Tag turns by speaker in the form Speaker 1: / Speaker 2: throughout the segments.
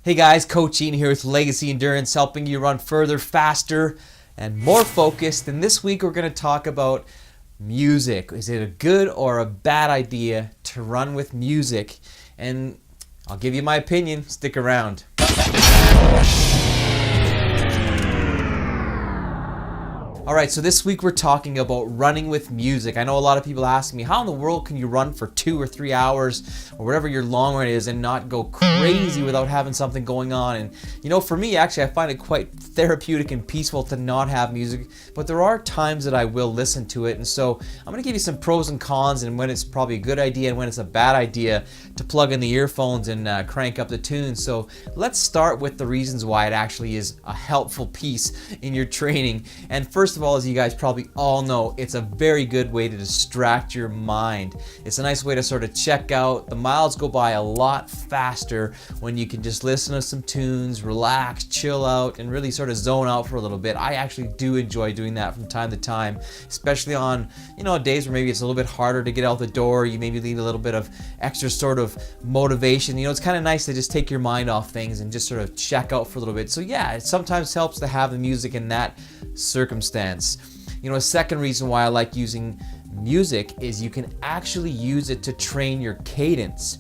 Speaker 1: Hey guys, Coach Ian here with Legacy Endurance, helping you run further, faster, and more focused. And this week we're going to talk about music. Is it a good or a bad idea to run with music? And I'll give you my opinion. Stick around. Alright, so this week we're talking about running with music. I know a lot of people ask me, how in the world can you run for 2 or 3 hours or whatever your long run is and not go crazy without having something going on? And you know, for me actually I find it quite therapeutic and peaceful to not have music, but there are times that I will listen to it. And so I'm going to give you some pros and cons and when it's probably a good idea and when it's a bad idea to plug in the earphones and crank up the tune. So let's start with the reasons why it actually is a helpful piece in your training. And first of all, as you guys probably all know, it's a very good way to distract your mind. It's a nice way to sort of check out. The miles go by a lot faster when you can just listen to some tunes, relax, chill out, and really sort of zone out for a little bit. I actually do enjoy doing that from time to time, especially on, you know, days where maybe it's a little bit harder to get out the door. You maybe need a little bit of extra sort of motivation. You know, it's kind of nice to just take your mind off things and just sort of check out for a little bit. So yeah, it sometimes helps to have the music in that circumstance. You know, a second reason why I like using music is you can actually use it to train your cadence.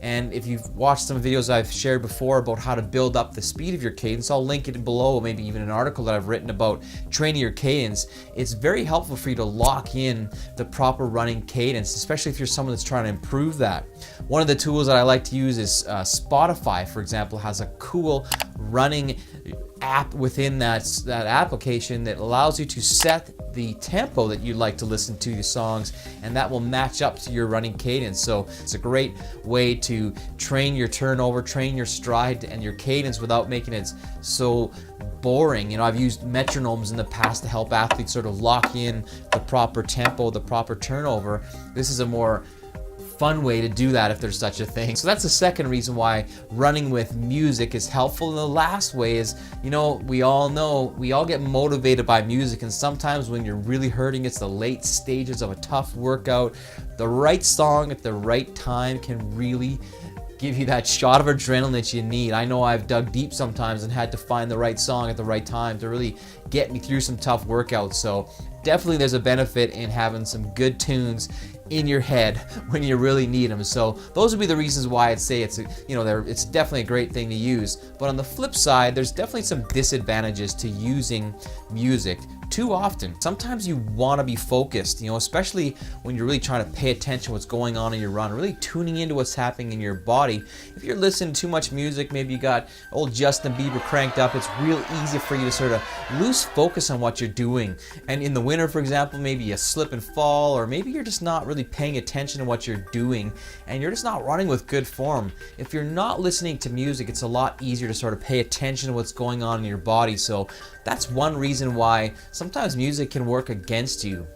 Speaker 1: And if you've watched some videos I've shared before about how to build up the speed of your cadence, I'll link it below, maybe even an article that I've written about training your cadence. It's very helpful for you to lock in the proper running cadence, especially if you're someone that's trying to improve that. One of the tools that I like to use is Spotify, for example, has a cool running app within that application that allows you to set the tempo that you'd like to listen to your songs, and that will match up to your running cadence. So it's a great way to train your turnover, train your stride and your cadence without making it so boring. You know, I've used metronomes in the past to help athletes sort of lock in the proper tempo, the proper turnover. This is a more fun way to do that if there's such a thing. So that's the second reason why running with music is helpful. And the last way is, you know we all get motivated by music, and sometimes when you're really hurting, it's the late stages of a tough workout. The right song at the right time can really give you that shot of adrenaline that you need. I know I've dug deep sometimes and had to find the right song at the right time to really get me through some tough workouts. So definitely there's a benefit in having some good tunes in your head when you really need them. So those would be the reasons why I'd say it's definitely a great thing to use. But on the flip side, there's definitely some disadvantages to using music too often. Sometimes you want to be focused, you know, especially when you're really trying to pay attention to what's going on in your run, really tuning into what's happening in your body. If you're listening to too much music, maybe you got old Justin Bieber cranked up, it's real easy for you to sort of lose focus on what you're doing. And in the winter, for example, maybe you slip and fall, or maybe you're just not really paying attention to what you're doing and you're just not running with good form. If you're not listening to music, it's a lot easier to sort of pay attention to what's going on in your body. So that's one reason why sometimes music can work against you.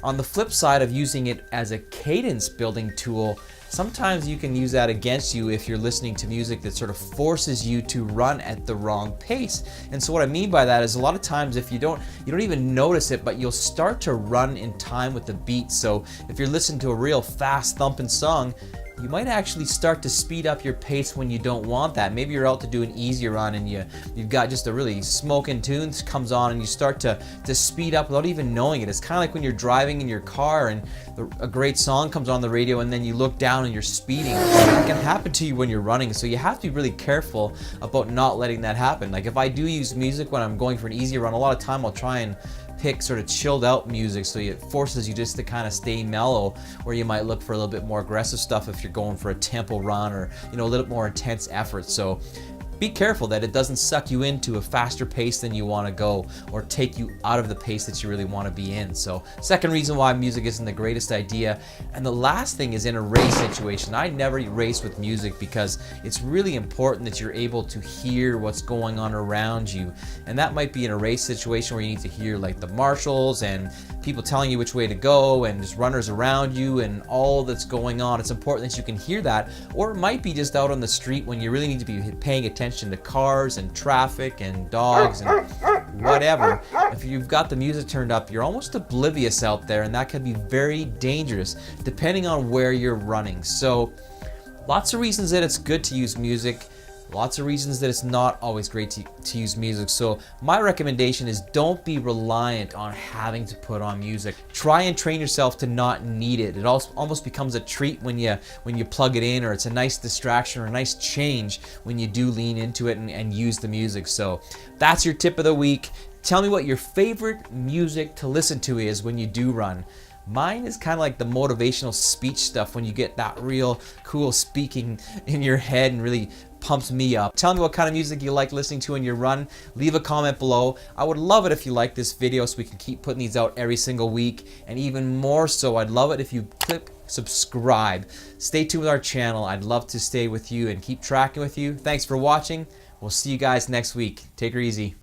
Speaker 1: On the flip side of using it as a cadence building tool, sometimes you can use that against you if you're listening to music that sort of forces you to run at the wrong pace. And so what I mean by that is a lot of times if you don't even notice it, but you'll start to run in time with the beat. So if you're listening to a real fast thumping song, you might actually start to speed up your pace when you don't want that. Maybe you're out to do an easy run and you've got just a really smoking tune comes on and you start to speed up without even knowing it. It's kind of like when you're driving in your car and a great song comes on the radio and then you look down and you're speeding. It can happen to you when you're running, so you have to be really careful about not letting that happen. Like if I do use music when I'm going for an easy run, a lot of time I'll try and pick sort of chilled out music, so it forces you just to kind of stay mellow, or you might look for a little bit more aggressive stuff if you're going for a tempo run or, you know, a little bit more intense effort. So be careful that it doesn't suck you into a faster pace than you want to go or take you out of the pace that you really want to be in. So second reason why music isn't the greatest idea. And the last thing is in a race situation. I never race with music because it's really important that you're able to hear what's going on around you. And that might be in a race situation where you need to hear like the marshals and people telling you which way to go and just runners around you and all that's going on. It's important that you can hear that. Or it might be just out on the street when you really need to be paying attention to cars and traffic and dogs and whatever. If you've got the music turned up, you're almost oblivious out there, and that can be very dangerous depending on where you're running. So lots of reasons that it's good to use music. lots of reasons that it's not always great to use music. So my recommendation is don't be reliant on having to put on music. Try and train yourself to not need it. It also almost becomes a treat when you plug it in, or it's a nice distraction or a nice change when you do lean into it and use the music. So that's your tip of the week. Tell me what your favorite music to listen to is when you do run. Mine is kind of like the motivational speech stuff, when you get that real cool speaking in your head and really pumps me up. Tell me what kind of music you like listening to when you run. Leave a comment below. I would love it if you like this video so we can keep putting these out every single week. And even more so, I'd love it if you click subscribe. Stay tuned with our channel. I'd love to stay with you and keep tracking with you. Thanks for watching. We'll see you guys next week. Take her easy.